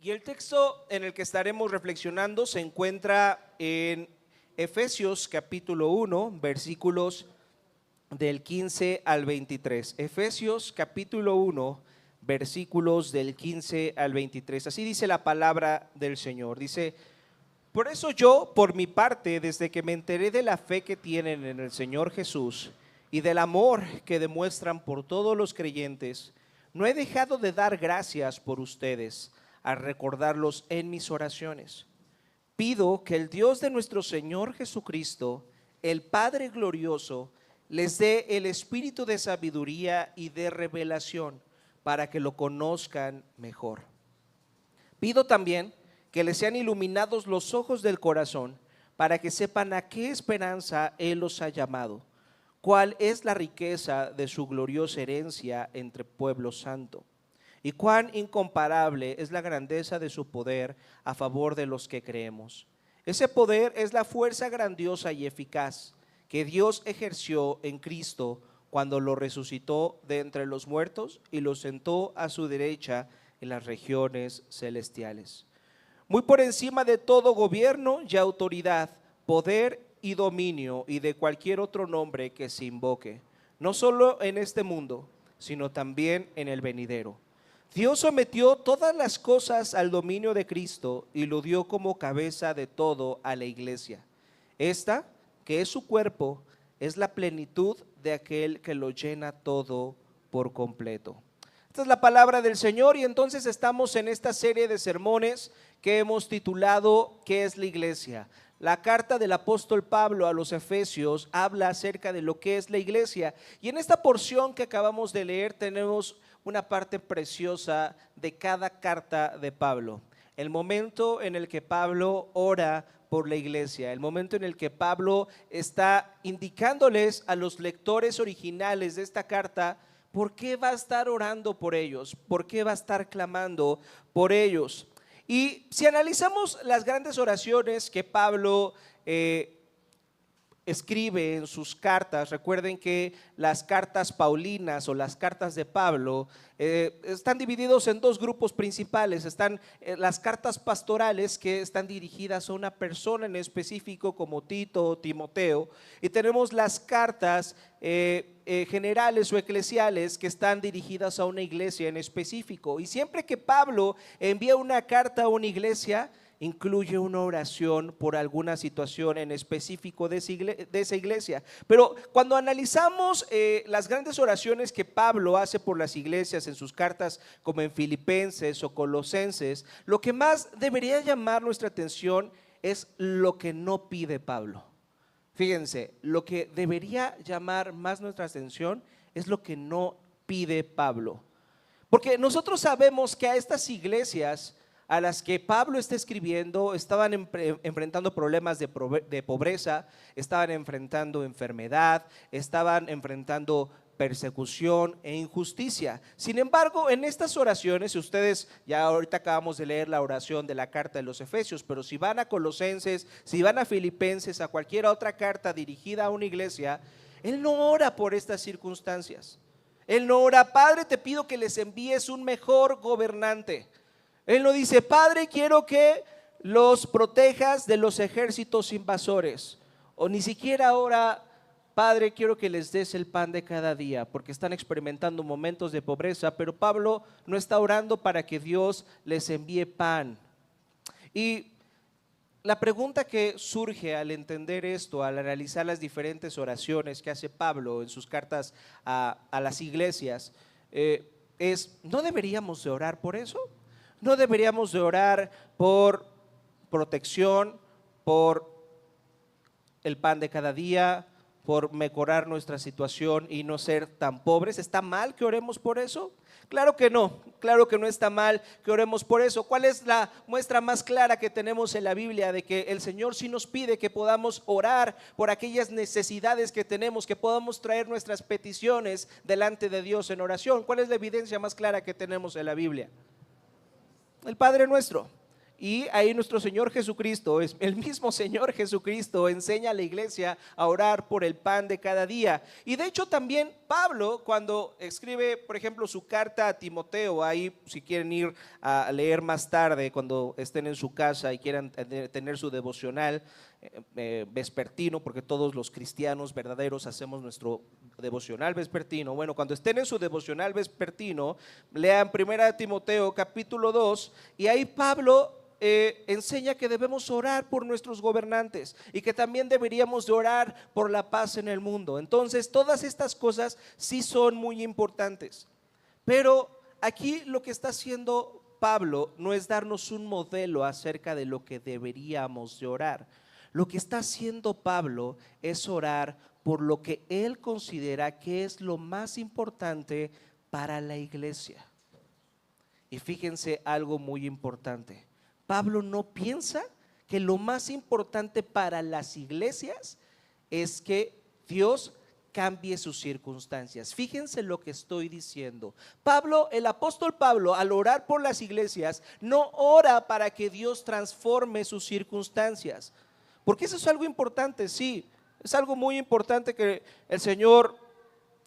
Y el texto en el que estaremos reflexionando se encuentra en Efesios capítulo 1, versículos del 15 al 23. Efesios capítulo 1, versículos del 15 al 23. Así dice la palabra del Señor. Dice: por eso yo, por mi parte, desde que me enteré de la fe que tienen en el Señor Jesús y del amor que demuestran por todos los creyentes, no he dejado de dar gracias por ustedes, al recordarlos en mis oraciones. Pido que el Dios de nuestro Señor Jesucristo, el Padre glorioso, les dé el espíritu de sabiduría y de revelación para que lo conozcan mejor. Pido también que les sean iluminados los ojos del corazón para que sepan a qué esperanza Él los ha llamado, cuál es la riqueza de su gloriosa herencia entre pueblo santo, y cuán incomparable es la grandeza de su poder a favor de los que creemos. Ese poder es la fuerza grandiosa y eficaz que Dios ejerció en Cristo cuando lo resucitó de entre los muertos y lo sentó a su derecha en las regiones celestiales. Muy por encima de todo gobierno y autoridad, poder y dominio y de cualquier otro nombre que se invoque, no solo en este mundo, sino también en el venidero. Dios sometió todas las cosas al dominio de Cristo y lo dio como cabeza de todo a la iglesia. Esta, que es su cuerpo, es la plenitud de aquel que lo llena todo por completo. Esta es la palabra del Señor, y entonces estamos en esta serie de sermones que hemos titulado ¿Qué es la iglesia? La carta del apóstol Pablo a los Efesios habla acerca de lo que es la iglesia, y en esta porción que acabamos de leer tenemos una parte preciosa de cada carta de Pablo. El momento en el que Pablo ora por la iglesia, el momento en el que Pablo está indicándoles a los lectores originales de esta carta por qué va a estar orando por ellos, por qué va a estar clamando por ellos. Y si analizamos las grandes oraciones que Pablo escribe en sus cartas, recuerden que las cartas paulinas o las cartas de Pablo están divididos en dos grupos principales. Están las cartas pastorales, que están dirigidas a una persona en específico como Tito o Timoteo, y tenemos las cartas generales o eclesiales, que están dirigidas a una iglesia en específico. Y siempre que Pablo envía una carta a una iglesia, incluye una oración por alguna situación en específico de esa iglesia. Pero cuando analizamos las grandes oraciones que Pablo hace por las iglesias en sus cartas, como en Filipenses o Colosenses, lo que más debería llamar nuestra atención es lo que no pide Pablo. Fíjense, lo que debería llamar más nuestra atención es lo que no pide Pablo. Porque nosotros sabemos que a estas iglesias a las que Pablo está escribiendo estaban enfrentando problemas de pobreza, estaban enfrentando enfermedad, estaban enfrentando persecución e injusticia. Sin embargo, en estas oraciones, si ustedes, ya ahorita acabamos de leer la oración de la carta de los Efesios, pero si van a Colosenses, si van a Filipenses, a cualquier otra carta dirigida a una iglesia, él no ora por estas circunstancias. Él no ora: Padre, te pido que les envíes un mejor gobernante. Él no dice: Padre, quiero que los protejas de los ejércitos invasores. O ni siquiera ora: Padre, quiero que les des el pan de cada día, porque están experimentando momentos de pobreza. Pero Pablo no está orando para que Dios les envíe pan. Y la pregunta que surge al entender esto, al analizar las diferentes oraciones que hace Pablo en sus cartas a las iglesias, es: ¿no deberíamos de orar por eso? ¿No deberíamos de orar por protección, por el pan de cada día, por mejorar nuestra situación y no ser tan pobres? ¿Está mal que oremos por eso? Claro que no está mal que oremos por eso. ¿Cuál es la muestra más clara que tenemos en la Biblia de que el Señor sí nos pide que podamos orar por aquellas necesidades que tenemos, que podamos traer nuestras peticiones delante de Dios en oración? ¿Cuál es la evidencia más clara que tenemos en la Biblia? El Padre Nuestro. Y ahí nuestro Señor Jesucristo, es el mismo Señor Jesucristo, enseña a la iglesia a orar por el pan de cada día. Y de hecho también Pablo, cuando escribe, por ejemplo, su carta a Timoteo, ahí si quieren ir a leer más tarde, cuando estén en su casa y quieran tener su devocional vespertino, porque todos los cristianos verdaderos hacemos nuestro devocional vespertino. Bueno, cuando estén en su devocional vespertino, lean 1 Timoteo capítulo 2, y ahí Pablo enseña que debemos orar por nuestros gobernantes y que también deberíamos de orar por la paz en el mundo. Entonces todas estas cosas sí son muy importantes, pero aquí lo que está haciendo Pablo no es darnos un modelo acerca de lo que deberíamos de orar. Lo que está haciendo Pablo es orar por lo que él considera que es lo más importante para la iglesia. Y fíjense algo muy importante: Pablo no piensa que lo más importante para las iglesias es que Dios cambie sus circunstancias. Fíjense lo que estoy diciendo. Pablo, el apóstol Pablo, al orar por las iglesias, no ora para que Dios transforme sus circunstancias, porque eso es algo importante, sí, es algo muy importante que el Señor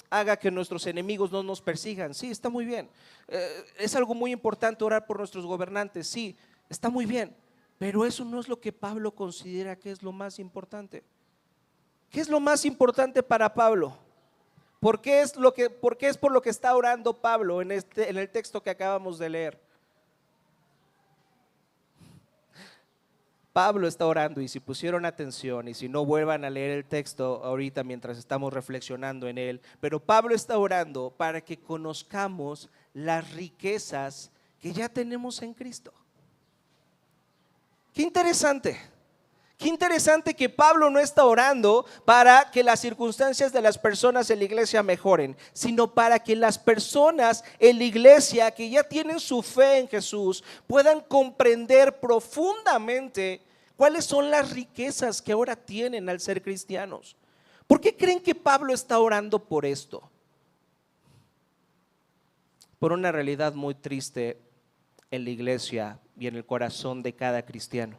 haga que nuestros enemigos no nos persigan, sí, está muy bien. Es algo muy importante orar por nuestros gobernantes, sí, está muy bien, pero eso no es lo que Pablo considera que es lo más importante. ¿Qué es lo más importante para Pablo? ¿Por qué es por lo que está orando Pablo en el texto que acabamos de leer? Pablo está orando, y si pusieron atención, y si no, vuelvan a leer el texto ahorita mientras estamos reflexionando en él, pero Pablo está orando para que conozcamos las riquezas que ya tenemos en Cristo. Qué interesante. Qué interesante que Pablo no está orando para que las circunstancias de las personas en la iglesia mejoren, sino para que las personas en la iglesia que ya tienen su fe en Jesús puedan comprender profundamente cuáles son las riquezas que ahora tienen al ser cristianos. ¿Por qué creen que Pablo está orando por esto? Por una realidad muy triste en la iglesia y en el corazón de cada cristiano,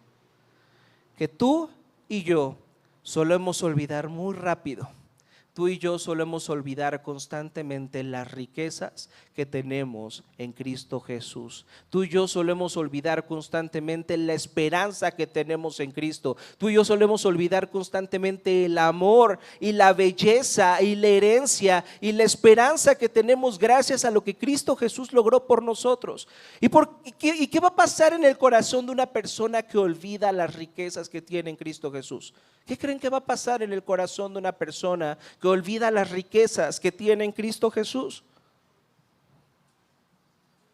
que tú y yo solemos olvidar muy rápido. Tú y yo solemos olvidar constantemente las riquezas que tenemos en Cristo Jesús. Tú y yo solemos olvidar constantemente la esperanza que tenemos en Cristo. Tú y yo solemos olvidar constantemente el amor y la belleza y la herencia y la esperanza que tenemos gracias a lo que Cristo Jesús logró por nosotros. ¿Y qué va a pasar en el corazón de una persona que olvida las riquezas que tiene en Cristo Jesús? ¿Qué creen que va a pasar en el corazón de una persona que olvida las riquezas que tiene en Cristo Jesús?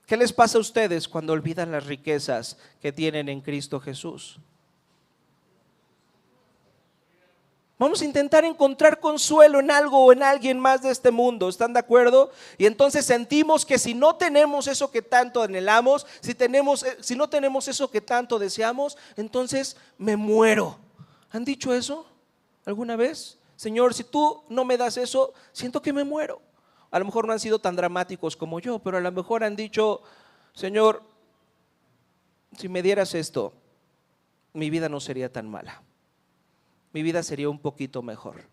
¿Qué les pasa a ustedes cuando olvidan las riquezas que tienen en Cristo Jesús? Vamos a intentar encontrar consuelo en algo o en alguien más de este mundo, ¿están de acuerdo? Y entonces sentimos que si no tenemos eso que tanto anhelamos, si no tenemos eso que tanto deseamos, entonces me muero. ¿Han dicho eso alguna vez? Señor, si tú no me das eso, siento que me muero. A lo mejor no han sido tan dramáticos como yo, pero a lo mejor han dicho: Señor, si me dieras esto, mi vida no sería tan mala, mi vida sería un poquito mejor.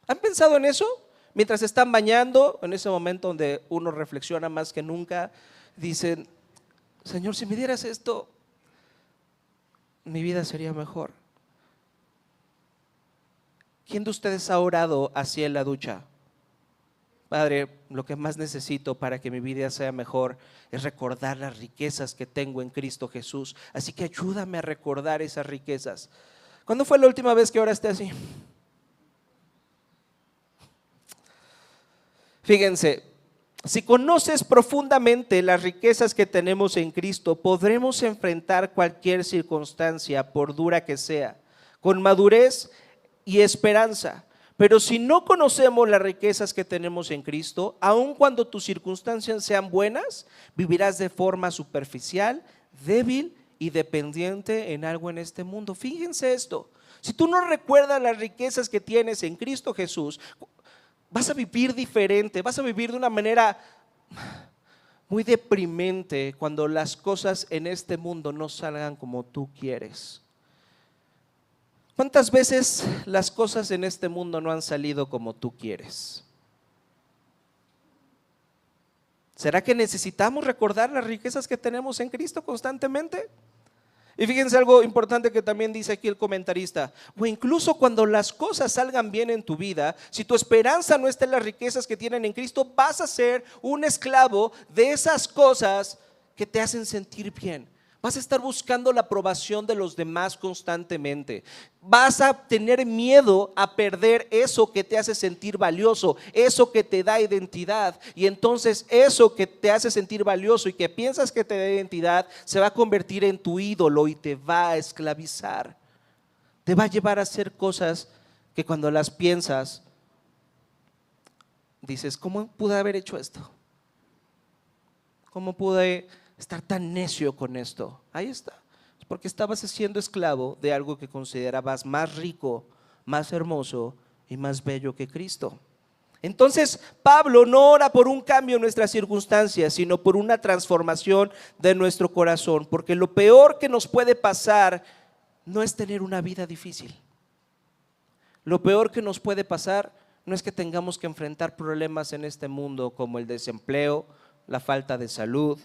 ¿Han pensado en eso? Mientras están bañando, en ese momento donde uno reflexiona más que nunca, dicen: Señor, si me dieras esto, mi vida sería mejor. ¿Quién de ustedes ha orado así en la ducha? Padre, lo que más necesito para que mi vida sea mejor es recordar las riquezas que tengo en Cristo Jesús, así que ayúdame a recordar esas riquezas. ¿Cuándo fue la última vez que oraste así? Fíjense, si conoces profundamente las riquezas que tenemos en Cristo, podremos enfrentar cualquier circunstancia, por dura que sea, con madurez y esperanza. Pero si no conocemos las riquezas que tenemos en Cristo, aun cuando tus circunstancias sean buenas, vivirás de forma superficial, débil y dependiente en algo en este mundo. Fíjense esto: si tú no recuerdas las riquezas que tienes en Cristo Jesús, vas a vivir diferente, vas a vivir de una manera muy deprimente cuando las cosas en este mundo no salgan como tú quieres. ¿Cuántas veces las cosas en este mundo no han salido como tú quieres? ¿Será que necesitamos recordar las riquezas que tenemos en Cristo constantemente? Y fíjense algo importante que también dice aquí el comentarista: o incluso cuando las cosas salgan bien en tu vida, si tu esperanza no está en las riquezas que tienen en Cristo, vas a ser un esclavo de esas cosas que te hacen sentir bien. Vas a estar buscando la aprobación de los demás constantemente. Vas a tener miedo a perder eso que te hace sentir valioso, eso que te da identidad. Y entonces eso que te hace sentir valioso y que piensas que te da identidad se va a convertir en tu ídolo y te va a esclavizar. Te va a llevar a hacer cosas que cuando las piensas dices: ¿cómo pude haber hecho esto? ¿Cómo pude estar tan necio con esto? Ahí está, es porque estabas siendo esclavo de algo que considerabas más rico, más hermoso y más bello que Cristo. Entonces Pablo no ora por un cambio en nuestras circunstancias, sino por una transformación de nuestro corazón, porque lo peor que nos puede pasar no es tener una vida difícil. Lo peor que nos puede pasar no es que tengamos que enfrentar problemas en este mundo como el desempleo, la falta de salud,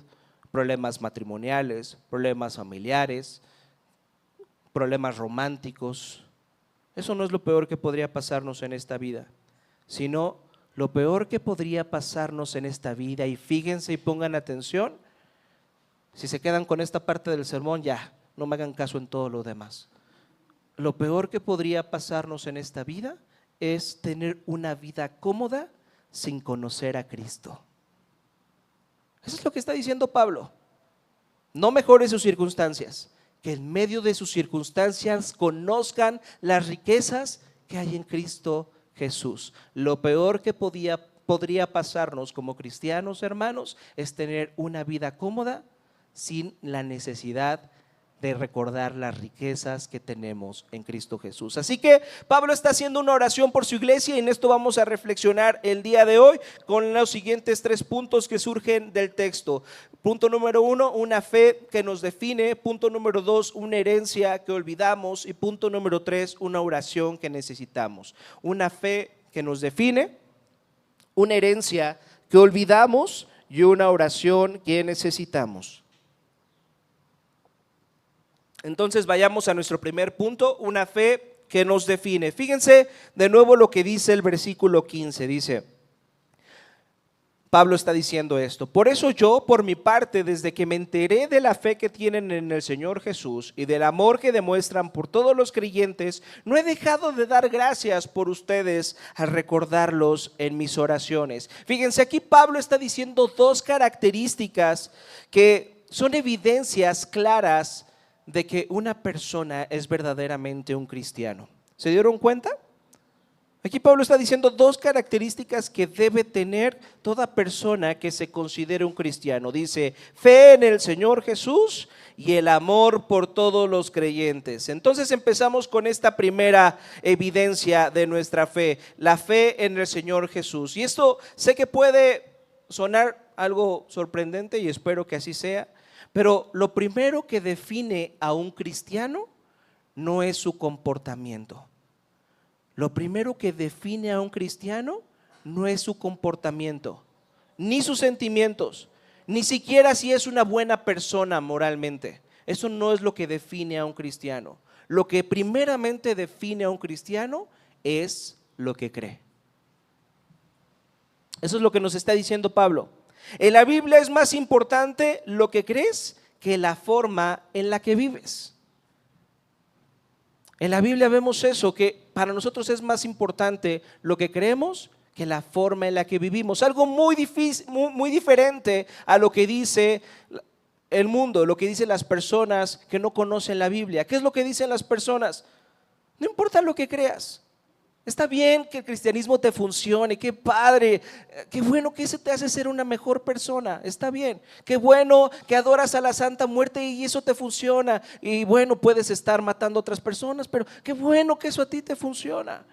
problemas matrimoniales, problemas familiares, problemas románticos. Eso no es lo peor que podría pasarnos en esta vida, sino lo peor que podría pasarnos en esta vida. Y fíjense y pongan atención, si se quedan con esta parte del sermón, ya, no me hagan caso en todo lo demás. Lo peor que podría pasarnos en esta vida es tener una vida cómoda sin conocer a Cristo. Eso es lo que está diciendo Pablo. No mejore sus circunstancias, que en medio de sus circunstancias conozcan las riquezas que hay en Cristo Jesús. Lo peor que podría pasarnos como cristianos, hermanos, es tener una vida cómoda sin la necesidad de recordar las riquezas que tenemos en Cristo Jesús. Así que Pablo está haciendo una oración por su iglesia, y en esto vamos a reflexionar el día de hoy con los siguientes 3 puntos que surgen del texto. Punto número 1, una fe que nos define. Punto número 2, una herencia que olvidamos. Y punto número 3, una oración que necesitamos. Una fe que nos define, una herencia que olvidamos y una oración que necesitamos. Entonces vayamos a nuestro primer punto, una fe que nos define. Fíjense de nuevo lo que dice el versículo 15, dice, Pablo está diciendo esto: por eso yo, por mi parte, desde que me enteré de la fe que tienen en el Señor Jesús y del amor que demuestran por todos los creyentes, no he dejado de dar gracias por ustedes al recordarlos en mis oraciones. Fíjense, aquí Pablo está diciendo 2 características que son evidencias claras de que una persona es verdaderamente un cristiano. ¿Se dieron cuenta? Aquí Pablo está diciendo 2 características que debe tener toda persona que se considere un cristiano. Dice: fe en el Señor Jesús y el amor por todos los creyentes. Entonces empezamos con esta primera evidencia de nuestra fe, la fe en el Señor Jesús. Y esto sé que puede sonar algo sorprendente, y espero que así sea, pero lo primero que define a un cristiano no es su comportamiento. Lo primero que define a un cristiano no es su comportamiento, ni sus sentimientos, ni siquiera si es una buena persona moralmente. Eso no es lo que define a un cristiano. Lo que primeramente define a un cristiano es lo que cree. Eso es lo que nos está diciendo Pablo. En la Biblia es más importante lo que crees que la forma en la que vives. En la Biblia vemos eso, que para nosotros es más importante lo que creemos que la forma en la que vivimos. Algo muy diferente a lo que dice el mundo, lo que dicen las personas que no conocen la Biblia. ¿Qué es lo que dicen las personas? No importa lo que creas. Está bien que el cristianismo te funcione, qué padre, qué bueno que eso te hace ser una mejor persona, está bien. Qué bueno que adoras a la Santa Muerte y eso te funciona. Y bueno, puedes estar matando a otras personas, pero qué bueno que eso a ti te funciona.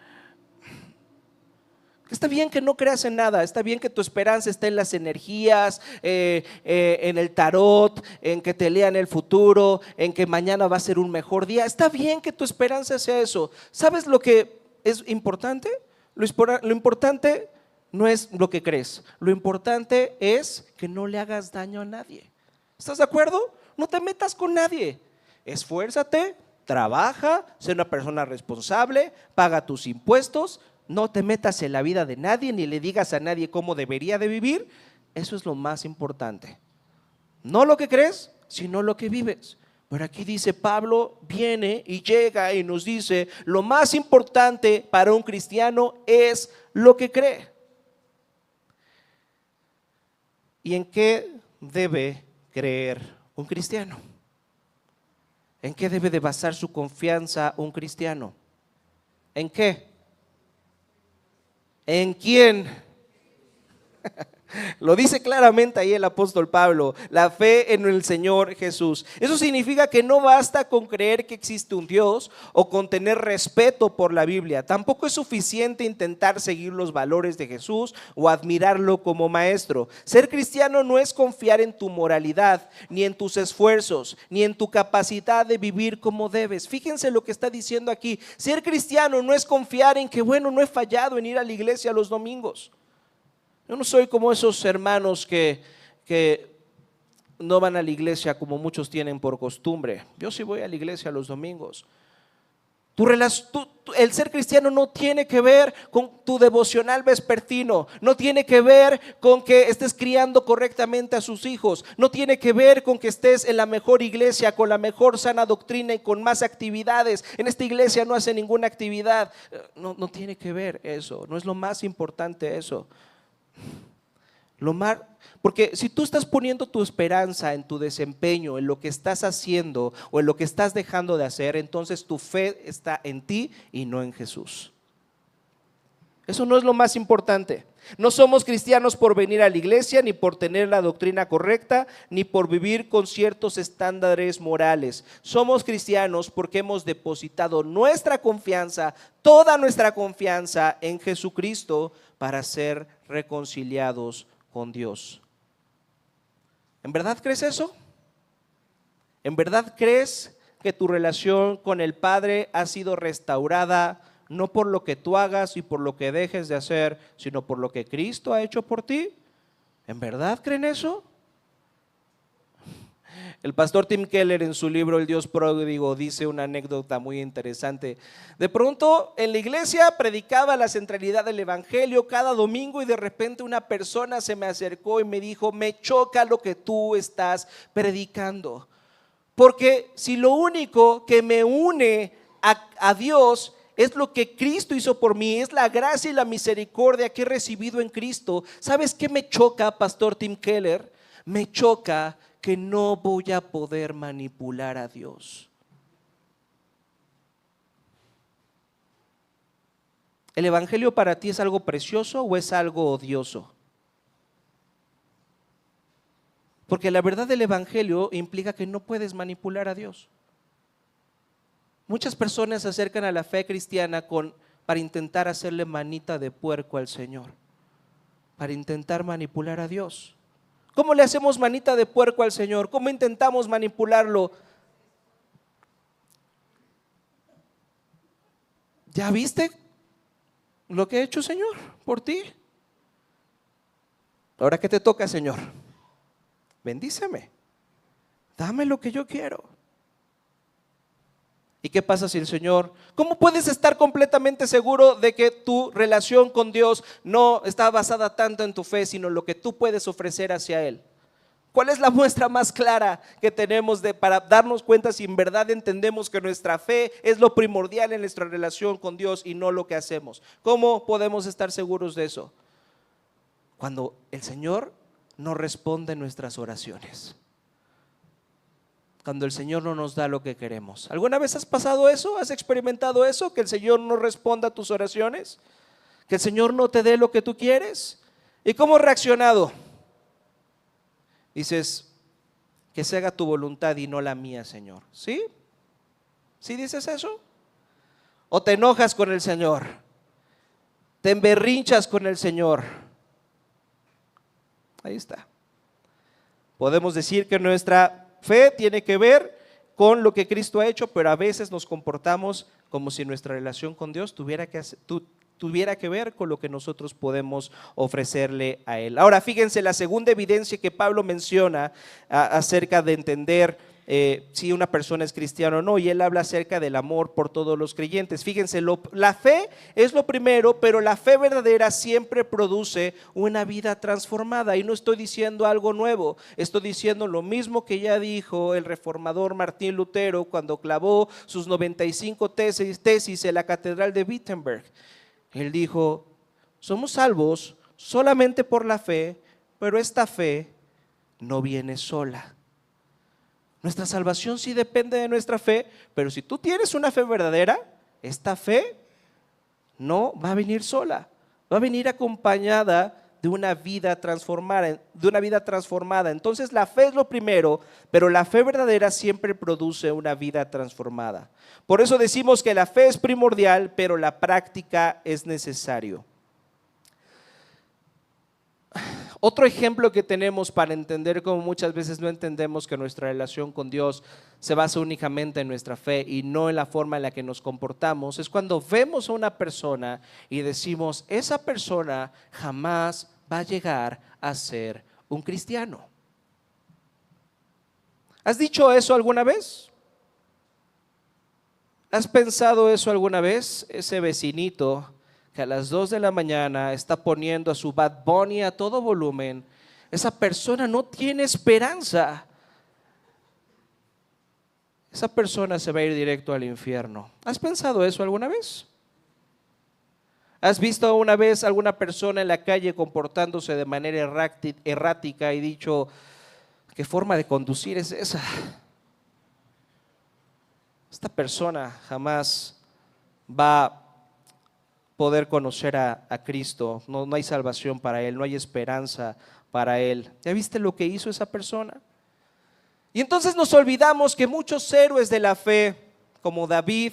Está bien que no creas en nada, está bien que tu esperanza esté en las energías, en el tarot, en que te lean el futuro, en que mañana va a ser un mejor día. Está bien que tu esperanza sea eso. ¿Sabes lo que es importante? Lo importante no es lo que crees, lo importante es que no le hagas daño a nadie. ¿Estás de acuerdo? No te metas con nadie. Esfuérzate, trabaja, sé una persona responsable, paga tus impuestos. No te metas en la vida de nadie, ni le digas a nadie cómo debería de vivir. Eso es lo más importante. No lo que crees, sino lo que vives. Pero aquí dice Pablo, viene y llega y nos dice, lo más importante para un cristiano es lo que cree. ¿Y en qué debe creer un cristiano? ¿En qué debe de basar su confianza un cristiano? ¿En qué? ¿En quién? Lo dice claramente ahí el apóstol Pablo, la fe en el Señor Jesús. Eso significa que no basta con creer que existe un Dios o con tener respeto por la Biblia. Tampoco es suficiente intentar seguir los valores de Jesús o admirarlo como maestro. Ser cristiano no es confiar en tu moralidad, ni en tus esfuerzos, ni en tu capacidad de vivir como debes. Fíjense lo que está diciendo aquí. Ser cristiano no es confiar en que, bueno, no he fallado en ir a la iglesia los domingos. Yo no soy como esos hermanos que no van a la iglesia como muchos tienen por costumbre. Yo sí voy a la iglesia los domingos. El ser cristiano no tiene que ver con tu devocional vespertino, no tiene que ver con que estés criando correctamente a sus hijos, no tiene que ver con que estés en la mejor iglesia, con la mejor sana doctrina y con más actividades. En esta iglesia no hace ninguna actividad. No tiene que ver eso, no es lo más importante eso. Porque si tú estás poniendo tu esperanza en tu desempeño, en lo que estás haciendo o en lo que estás dejando de hacer, entonces tu fe está en ti y no en Jesús. Eso no es lo más importante. No somos cristianos por venir a la iglesia, ni por tener la doctrina correcta, ni por vivir con ciertos estándares morales. Somos cristianos porque hemos depositado nuestra confianza, toda nuestra confianza en Jesucristo para ser reconciliados con Dios. ¿En verdad crees eso? ¿En verdad crees que tu relación con el Padre ha sido restaurada no por lo que tú hagas y por lo que dejes de hacer, sino por lo que Cristo ha hecho por ti? ¿En verdad creen eso? El pastor Tim Keller en su libro El Dios Pródigo dice una anécdota muy interesante. De pronto en la iglesia predicaba la centralidad del evangelio cada domingo y de repente una persona se me acercó y me dijo: me choca lo que tú estás predicando, porque si lo único que me une a Dios es lo que Cristo hizo por mí, es la gracia y la misericordia que he recibido en Cristo. ¿Sabes qué me choca, pastor Tim Keller? Me choca que no voy a poder manipular a Dios. ¿El evangelio para ti es algo precioso o es algo odioso? Porque la verdad del evangelio implica que no puedes manipular a Dios. Muchas personas se acercan a la fe cristiana para intentar hacerle manita de puerco al Señor, para intentar manipular a Dios. ¿Cómo le hacemos manita de puerco al Señor? ¿Cómo intentamos manipularlo? ¿Ya viste lo que ha hecho, Señor, por ti? Ahora, ¿qué te toca, Señor? Bendíceme, dame lo que yo quiero. ¿Y qué pasa si el Señor? ¿Cómo puedes estar completamente seguro de que tu relación con Dios no está basada tanto en tu fe, sino en lo que tú puedes ofrecer hacia Él? ¿Cuál es la muestra más clara que tenemos para darnos cuenta si en verdad entendemos que nuestra fe es lo primordial en nuestra relación con Dios y no lo que hacemos? ¿Cómo podemos estar seguros de eso? Cuando el Señor no responde nuestras oraciones. Cuando el Señor no nos da lo que queremos. ¿Alguna vez has pasado eso? ¿Has experimentado eso? ¿Que el Señor no responda a tus oraciones? ¿Que el Señor no te dé lo que tú quieres? ¿Y cómo has reaccionado? Dices: que se haga tu voluntad y no la mía, Señor. ¿Sí? ¿Sí dices eso? ¿O te enojas con el Señor? te emberrinchas con el Señor. Ahí está. Podemos decir que nuestra fe tiene que ver con lo que Cristo ha hecho, pero a veces nos comportamos como si nuestra relación con Dios tuviera que ver con lo que nosotros podemos ofrecerle a Él. Ahora, fíjense, la segunda evidencia que Pablo menciona acerca de entender si una persona es cristiana o no, y él habla acerca del amor por todos los creyentes. Fíjense, la fe es lo primero, pero la fe verdadera siempre produce una vida transformada. Y no estoy diciendo algo nuevo, estoy diciendo lo mismo que ya dijo el reformador Martín Lutero cuando clavó sus 95 tesis en la catedral de Wittenberg. Él dijo: somos salvos solamente por la fe, pero esta fe no viene sola. Nuestra salvación sí depende de nuestra fe, pero si tú tienes una fe verdadera, esta fe no va a venir sola, va a venir acompañada de una vida transformada. Entonces la fe es lo primero, pero la fe verdadera siempre produce una vida transformada. Por eso decimos que la fe es primordial, pero la práctica es necesario. Otro ejemplo que tenemos para entender cómo muchas veces no entendemos que nuestra relación con Dios se basa únicamente en nuestra fe y no en la forma en la que nos comportamos, es cuando vemos a una persona y decimos: esa persona jamás va a llegar a ser un cristiano. ¿Has dicho eso alguna vez? ¿Has pensado eso alguna vez? Ese vecinito que a las 2 de la mañana está poniendo a su Bad Bunny a todo volumen, esa persona no tiene esperanza. Esa persona se va a ir directo al infierno. ¿Has pensado eso alguna vez? ¿Has visto una vez alguna persona en la calle comportándose de manera errática y dicho: ¿qué forma de conducir es esa? Esta persona jamás va a poder conocer a Cristo. No hay salvación para él, no hay esperanza para él. ¿Ya viste lo que hizo esa persona? Y entonces nos olvidamos que muchos héroes de la fe, como David,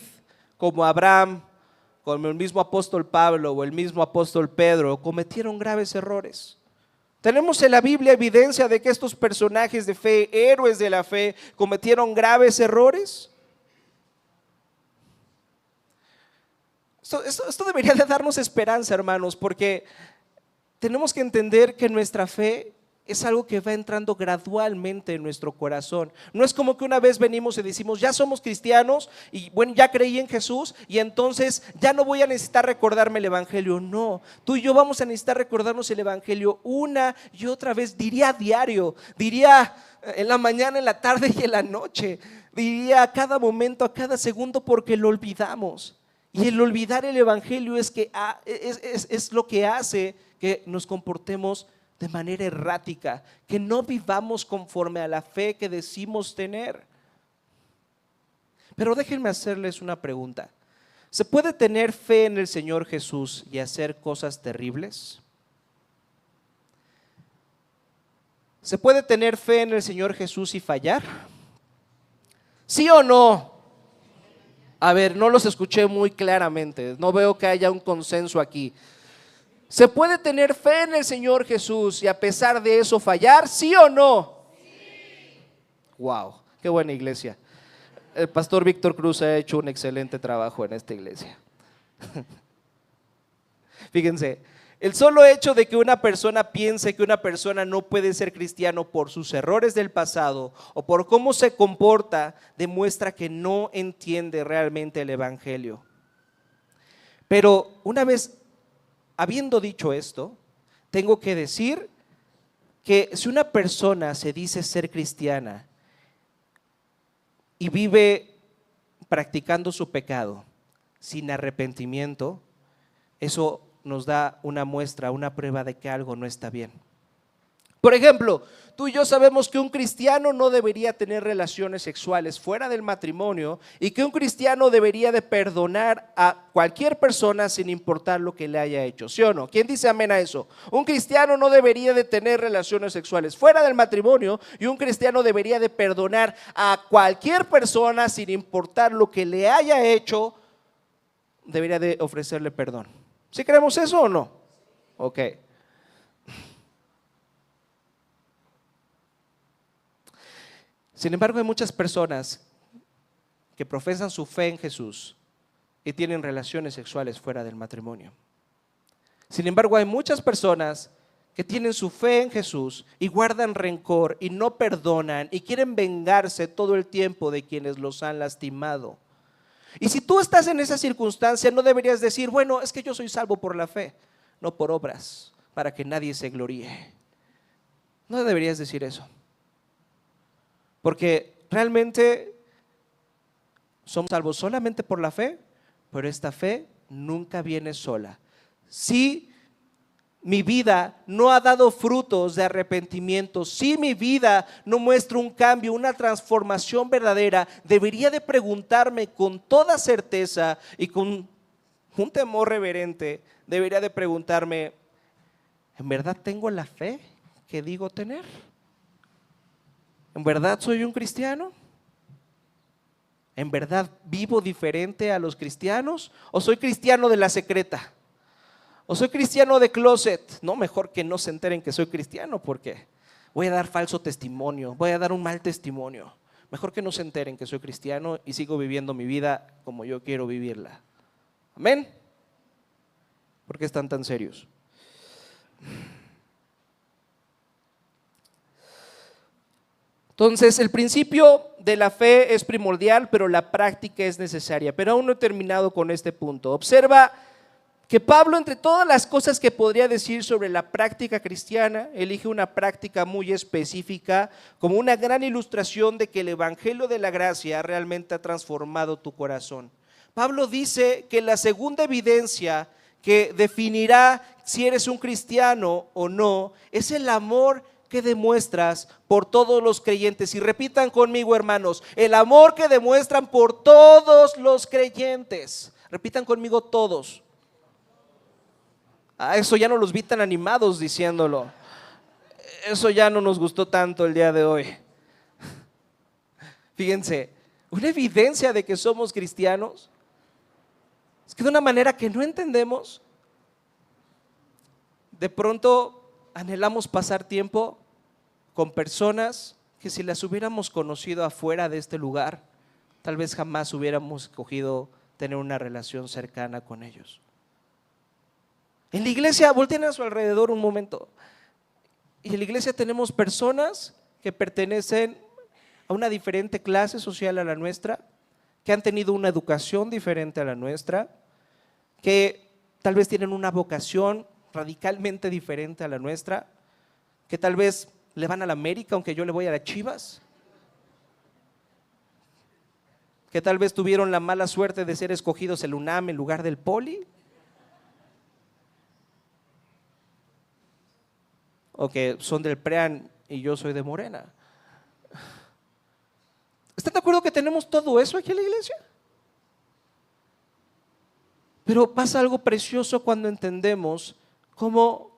como Abraham, como el mismo apóstol Pablo o el mismo apóstol Pedro, cometieron graves errores. Tenemos en la Biblia evidencia de que estos personajes de fe, héroes de la fe, cometieron graves errores. Esto debería de darnos esperanza, hermanos, porque tenemos que entender que nuestra fe es algo que va entrando gradualmente en nuestro corazón. No es como que una vez venimos y decimos: ya somos cristianos y bueno, ya creí en Jesús y entonces ya no voy a necesitar recordarme el evangelio. No, tú y yo vamos a necesitar recordarnos el evangelio una y otra vez, diría a diario, diría en la mañana, en la tarde y en la noche, diría a cada momento, a cada segundo, porque lo olvidamos. Y el olvidar el evangelio es lo que hace que nos comportemos de manera errática, que no vivamos conforme a la fe que decimos tener. Pero déjenme hacerles una pregunta: ¿se puede tener fe en el Señor Jesús y hacer cosas terribles? ¿Se puede tener fe en el Señor Jesús y fallar? ¿Sí o no? A ver, no los escuché muy claramente, no veo que haya un consenso aquí. ¿Se puede tener fe en el Señor Jesús y a pesar de eso fallar? ¿Sí o no? Sí. Wow, qué buena iglesia. El pastor Víctor Cruz ha hecho un excelente trabajo en esta iglesia. Fíjense, el solo hecho de que una persona piense que una persona no puede ser cristiano por sus errores del pasado o por cómo se comporta demuestra que no entiende realmente el evangelio. Pero una vez habiendo dicho esto, tengo que decir que si una persona se dice ser cristiana y vive practicando su pecado sin arrepentimiento, eso nos da una muestra, una prueba de que algo no está bien. Por ejemplo, tú y yo sabemos que un cristiano no debería tener relaciones sexuales fuera del matrimonio y que un cristiano debería de perdonar a cualquier persona sin importar lo que le haya hecho, ¿sí o no? ¿Quién dice amén a eso? Un cristiano no debería de tener relaciones sexuales fuera del matrimonio y un cristiano debería de perdonar a cualquier persona sin importar lo que le haya hecho, debería de ofrecerle perdón. ¿Sí creemos eso o no? Ok. Sin embargo, hay muchas personas que profesan su fe en Jesús y tienen relaciones sexuales fuera del matrimonio. Sin embargo, hay muchas personas que tienen su fe en Jesús y guardan rencor y no perdonan y quieren vengarse todo el tiempo de quienes los han lastimado. Y si tú estás en esa circunstancia, no deberías decir, bueno, es que yo soy salvo por la fe, no por obras, para que nadie se gloríe. No deberías decir eso. Porque realmente somos salvos solamente por la fe, pero esta fe nunca viene sola. Si mi vida no ha dado frutos de arrepentimiento, si mi vida no muestra un cambio, una transformación verdadera, debería de preguntarme con toda certeza y con un temor reverente, debería de preguntarme, ¿en verdad tengo la fe que digo tener? ¿En verdad soy un cristiano? ¿En verdad vivo diferente a los cristianos? ¿O soy cristiano de la secreta? ¿O soy cristiano de closet? No, mejor que no se enteren que soy cristiano, porque voy a dar falso testimonio, voy a dar un mal testimonio. Mejor que no se enteren que soy cristiano y sigo viviendo mi vida como yo quiero vivirla. Amén. ¿Por qué están tan serios? Entonces, el principio de la fe es primordial, pero la práctica es necesaria. Pero aún no he terminado con este punto. Observa que Pablo, entre todas las cosas que podría decir sobre la práctica cristiana, elige una práctica muy específica como una gran ilustración de que el evangelio de la gracia realmente ha transformado tu corazón. Pablo dice que la segunda evidencia que definirá si eres un cristiano o no es el amor que demuestras por todos los creyentes. Y repitan conmigo, hermanos, el amor que demuestran por todos los creyentes. Repitan conmigo, todos. Eso ya no los vi tan animados diciéndolo. Eso ya no nos gustó tanto el día de hoy. Fíjense, una evidencia de que somos cristianos es que de una manera que no entendemos, de pronto anhelamos pasar tiempo con personas que si las hubiéramos conocido afuera de este lugar, tal vez jamás hubiéramos escogido tener una relación cercana con ellos. En la iglesia, volteen a su alrededor un momento. Y en la iglesia tenemos personas que pertenecen a una diferente clase social a la nuestra, que han tenido una educación diferente a la nuestra, que tal vez tienen una vocación radicalmente diferente a la nuestra, que tal vez le van a la América aunque yo le voy a las Chivas, que tal vez tuvieron la mala suerte de ser escogidos el UNAM en lugar del Poli, o que son del PREAN y yo soy de Morena. ¿Están de acuerdo que tenemos todo eso aquí en la iglesia? Pero pasa algo precioso cuando entendemos cómo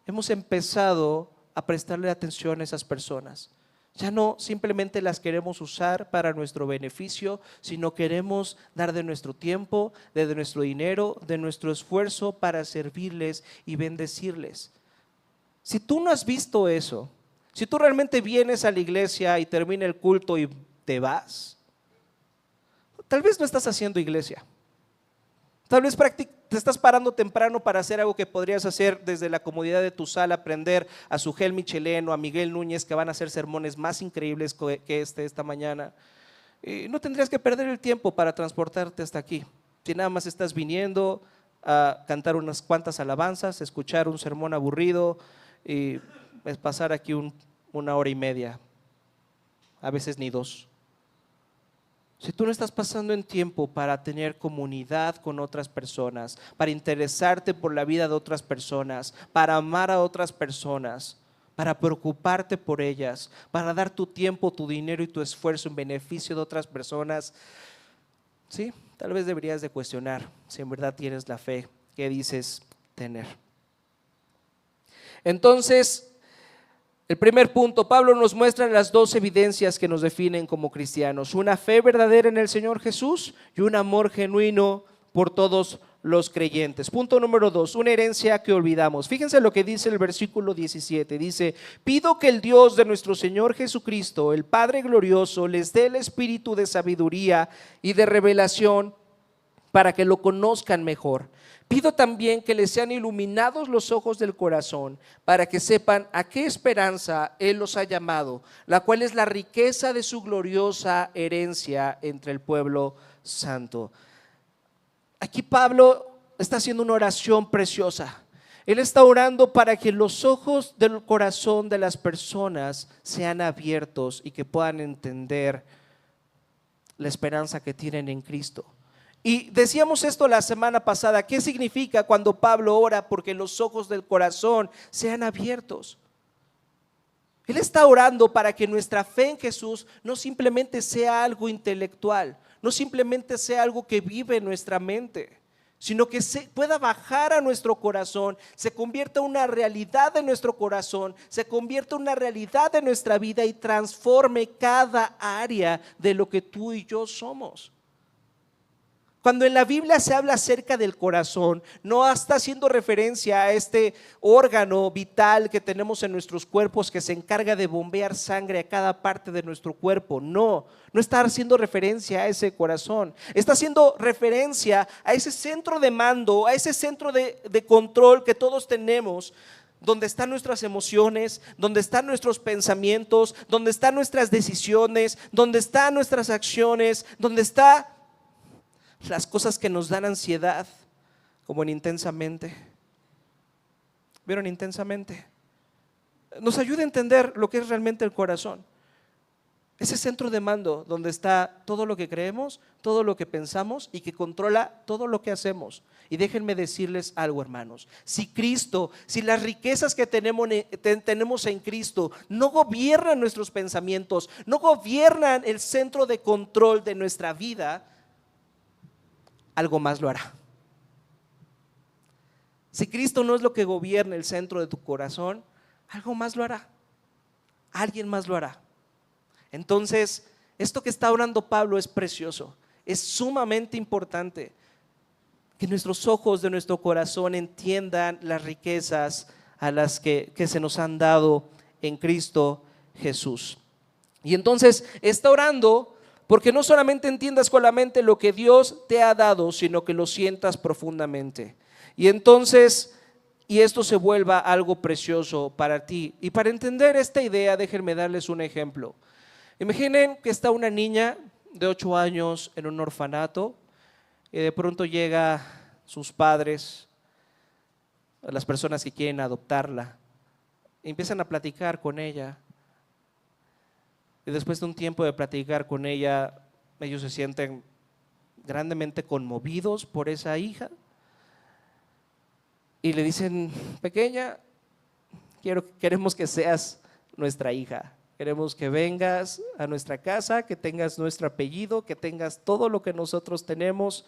hemos empezado a prestarle atención a esas personas. Ya no simplemente las queremos usar para nuestro beneficio, sino queremos dar de nuestro tiempo, de nuestro dinero, de nuestro esfuerzo para servirles y bendecirles. Si tú no has visto eso, si tú realmente vienes a la iglesia y termina el culto y te vas, tal vez no estás haciendo iglesia. Tal vez te estás parando temprano para hacer algo que podrías hacer desde la comodidad de tu sala, aprender a Sugel Michelén o a Miguel Núñez, que van a hacer sermones más increíbles que esta mañana. Y no tendrías que perder el tiempo para transportarte hasta aquí. Si nada más estás viniendo a cantar unas cuantas alabanzas, escuchar un sermón aburrido y pasar aquí una hora y media, a veces ni dos. Si tú no estás pasando en tiempo para tener comunidad con otras personas, para interesarte por la vida de otras personas, para amar a otras personas, para preocuparte por ellas, para dar tu tiempo, tu dinero y tu esfuerzo en beneficio de otras personas, sí, tal vez deberías de cuestionar si en verdad tienes la fe que dices tener. Entonces, el primer punto, Pablo nos muestra las dos evidencias que nos definen como cristianos: una fe verdadera en el Señor Jesús y un amor genuino por todos los creyentes. Punto número 2, una herencia que olvidamos. Fíjense lo que dice el versículo 17. Dice: pido que el Dios de nuestro Señor Jesucristo, el Padre glorioso, les dé el espíritu de sabiduría y de revelación para que lo conozcan mejor. Pido también que les sean iluminados los ojos del corazón, para que sepan a qué esperanza Él los ha llamado, la cual es la riqueza de su gloriosa herencia entre el pueblo santo. Aquí Pablo está haciendo una oración preciosa. Él está orando para que los ojos del corazón de las personas sean abiertos y que puedan entender la esperanza que tienen en Cristo. Y decíamos esto la semana pasada: ¿qué significa cuando Pablo ora porque los ojos del corazón sean abiertos? Él está orando para que nuestra fe en Jesús no simplemente sea algo intelectual, no simplemente sea algo que vive en nuestra mente, sino que se pueda bajar a nuestro corazón, se convierta en una realidad de nuestro corazón, se convierta en una realidad de nuestra vida y transforme cada área de lo que tú y yo somos. Cuando en la Biblia se habla acerca del corazón, no está haciendo referencia a este órgano vital que tenemos en nuestros cuerpos que se encarga de bombear sangre a cada parte de nuestro cuerpo. No está haciendo referencia a ese corazón. Está haciendo referencia a ese centro de mando, a ese centro de control que todos tenemos, donde están nuestras emociones, donde están nuestros pensamientos, donde están nuestras decisiones, donde están nuestras acciones, donde están las cosas que nos dan ansiedad, como en Intensamente. ¿Vieron Intensamente? Nos ayuda a entender lo que es realmente el corazón. Ese centro de mando donde está todo lo que creemos, todo lo que pensamos y que controla todo lo que hacemos. Y déjenme decirles algo, hermanos: si las riquezas que tenemos en Cristo no gobiernan nuestros pensamientos, no gobiernan el centro de control de nuestra vida, algo más lo hará. Si Cristo no es lo que gobierna el centro de tu corazón, algo más lo hará. Alguien más lo hará. Entonces, esto que está orando Pablo es precioso. Es sumamente importante que nuestros ojos de nuestro corazón entiendan las riquezas a las que se nos han dado en Cristo Jesús. Y entonces está orando porque no solamente entiendas con la mente lo que Dios te ha dado, sino que lo sientas profundamente. Y entonces, esto se vuelva algo precioso para ti. Y para entender esta idea, déjenme darles un ejemplo. Imaginen que está una niña de 8 años en un orfanato y de pronto llega sus padres, las personas que quieren adoptarla, y empiezan a platicar con ella. Y después de un tiempo de platicar con ella, ellos se sienten grandemente conmovidos por esa hija y le dicen: pequeña, queremos que seas nuestra hija, queremos que vengas a nuestra casa, que tengas nuestro apellido, que tengas todo lo que nosotros tenemos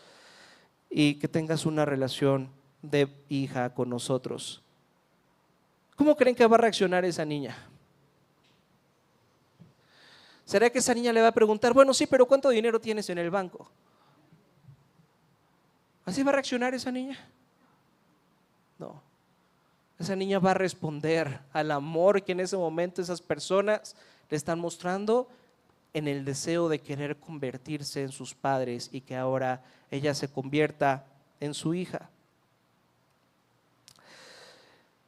y que tengas una relación de hija con nosotros. ¿Cómo creen que va a reaccionar esa niña? ¿Será que esa niña le va a preguntar: bueno, sí, pero ¿cuánto dinero tienes en el banco? ¿Así va a reaccionar esa niña? No. Esa niña va a responder al amor que en ese momento esas personas le están mostrando, en el deseo de querer convertirse en sus padres y que ahora ella se convierta en su hija.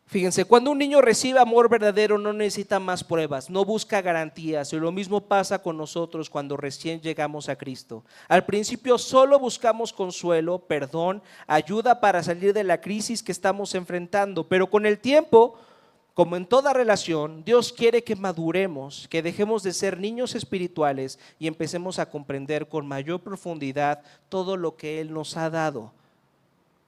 Fíjense, cuando un niño recibe amor verdadero no necesita más pruebas, no busca garantías, y lo mismo pasa con nosotros cuando recién llegamos a Cristo. Al principio solo buscamos consuelo, perdón, ayuda para salir de la crisis que estamos enfrentando, pero con el tiempo, como en toda relación, Dios quiere que maduremos, que dejemos de ser niños espirituales y empecemos a comprender con mayor profundidad todo lo que Él nos ha dado.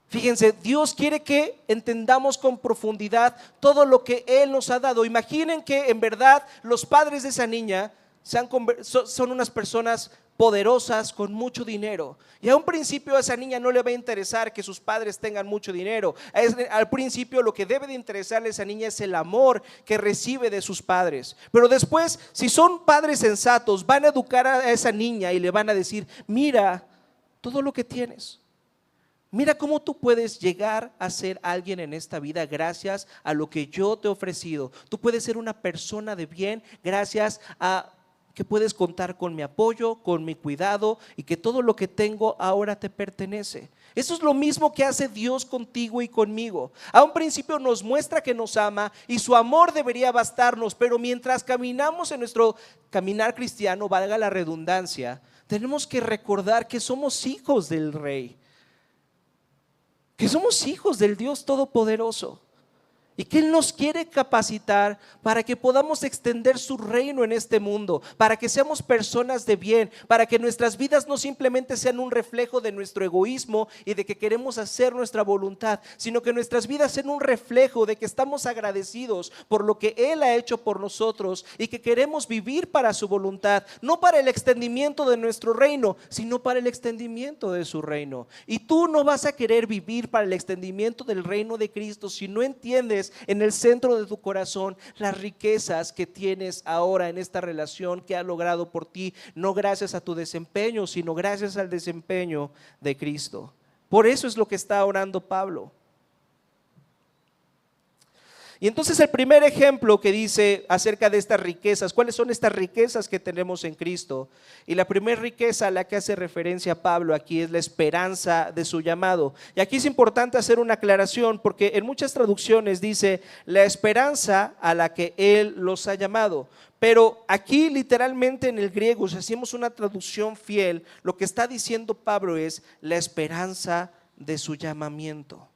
Fíjense, Dios quiere que entendamos con profundidad todo lo que Él nos ha dado. Imaginen que en verdad los padres de esa niña son unas personas poderosas con mucho dinero. Y a un principio a esa niña no le va a interesar que sus padres tengan mucho dinero. Al principio lo que debe de interesarle a esa niña es el amor que recibe de sus padres. Pero después, si son padres sensatos, van a educar a esa niña y le van a decir: mira todo lo que tienes. Mira cómo tú puedes llegar a ser alguien en esta vida gracias a lo que yo te he ofrecido. Tú puedes ser una persona de bien gracias a que puedes contar con mi apoyo, con mi cuidado y que todo lo que tengo ahora te pertenece. Eso es lo mismo que hace Dios contigo y conmigo. A un principio nos muestra que nos ama y su amor debería bastarnos, pero mientras caminamos en nuestro caminar cristiano, valga la redundancia, tenemos que recordar que somos hijos del Rey, que somos hijos del Dios Todopoderoso y que Él nos quiere capacitar para que podamos extender su reino en este mundo, para que seamos personas de bien, para que nuestras vidas no simplemente sean un reflejo de nuestro egoísmo y de que queremos hacer nuestra voluntad, sino que nuestras vidas sean un reflejo de que estamos agradecidos por lo que Él ha hecho por nosotros y que queremos vivir para su voluntad, no para el extendimiento de nuestro reino, sino para el extendimiento de su reino. Y tú no vas a querer vivir para el extendimiento del reino de Cristo si no entiendes en el centro de tu corazón las riquezas que tienes ahora en esta relación que ha logrado por ti, no gracias a tu desempeño, sino gracias al desempeño de Cristo. Por eso es lo que está orando Pablo. Y entonces el primer ejemplo que dice acerca de estas riquezas, ¿cuáles son estas riquezas que tenemos en Cristo? Y la primera riqueza a la que hace referencia Pablo aquí es la esperanza de su llamado. Y aquí es importante hacer una aclaración porque en muchas traducciones dice la esperanza a la que Él los ha llamado. Pero aquí literalmente en el griego, si hacemos una traducción fiel, lo que está diciendo Pablo es la esperanza de su llamamiento.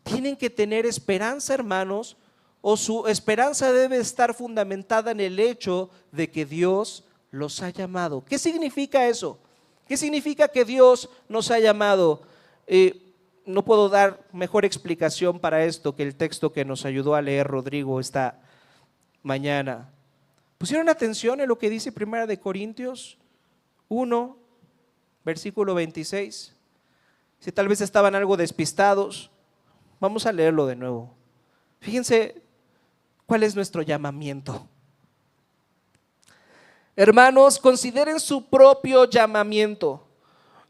Tienen que tener esperanza, hermanos, o su esperanza debe estar fundamentada en el hecho de que Dios los ha llamado. ¿Qué significa eso? ¿Qué significa que Dios nos ha llamado? No puedo dar mejor explicación para esto que el texto que nos ayudó a leer Rodrigo esta mañana. ¿Pusieron atención en lo que dice 1 Corintios 1, versículo 26? Si tal vez estaban algo despistados, vamos a leerlo de nuevo. Fíjense cuál es nuestro llamamiento. Hermanos, consideren su propio llamamiento.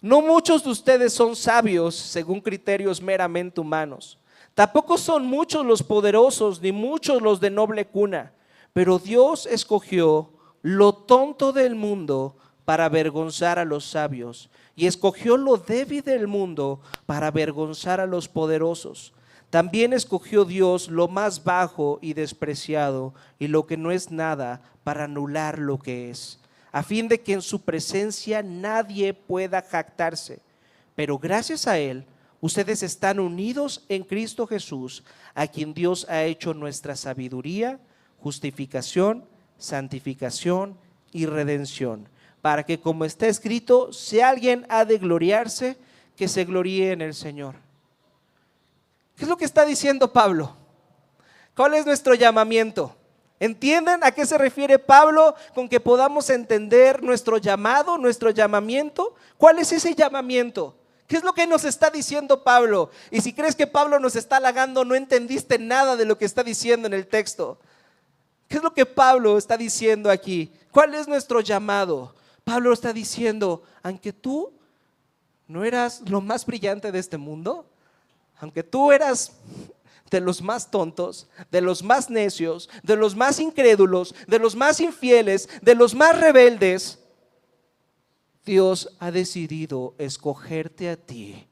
No muchos de ustedes son sabios según criterios meramente humanos. Tampoco son muchos los poderosos, ni muchos los de noble cuna. Pero Dios escogió lo tonto del mundo para avergonzar a los sabios, y escogió lo débil del mundo para avergonzar a los poderosos. También escogió Dios lo más bajo y despreciado y lo que no es nada para anular lo que es, a fin de que en su presencia nadie pueda jactarse. Pero gracias a Él, ustedes están unidos en Cristo Jesús, a quien Dios ha hecho nuestra sabiduría, justificación, santificación y redención, para que, como está escrito, si alguien ha de gloriarse, que se gloríe en el Señor. ¿Qué es lo que está diciendo Pablo? ¿Cuál es nuestro llamamiento? ¿Entienden a qué se refiere Pablo con que podamos entender nuestro llamado, nuestro llamamiento? ¿Cuál es ese llamamiento? ¿Qué es lo que nos está diciendo Pablo? Y si crees que Pablo nos está halagando, no entendiste nada de lo que está diciendo en el texto. ¿Qué es lo que Pablo está diciendo aquí? ¿Cuál es nuestro llamado? Pablo está diciendo, aunque tú no eras lo más brillante de este mundo, aunque tú eras de los más tontos, de los más necios, de los más incrédulos, de los más infieles, de los más rebeldes, Dios ha decidido escogerte a ti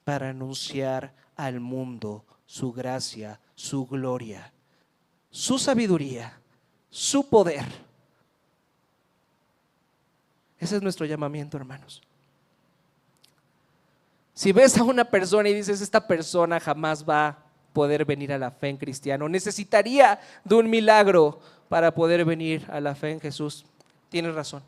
para anunciar al mundo su gracia, su gloria, su sabiduría, su poder. Ese es nuestro llamamiento, hermanos. Si ves a una persona y dices, esta persona jamás va a poder venir a la fe en cristiano, necesitaría de un milagro para poder venir a la fe en Jesús, tienes razón.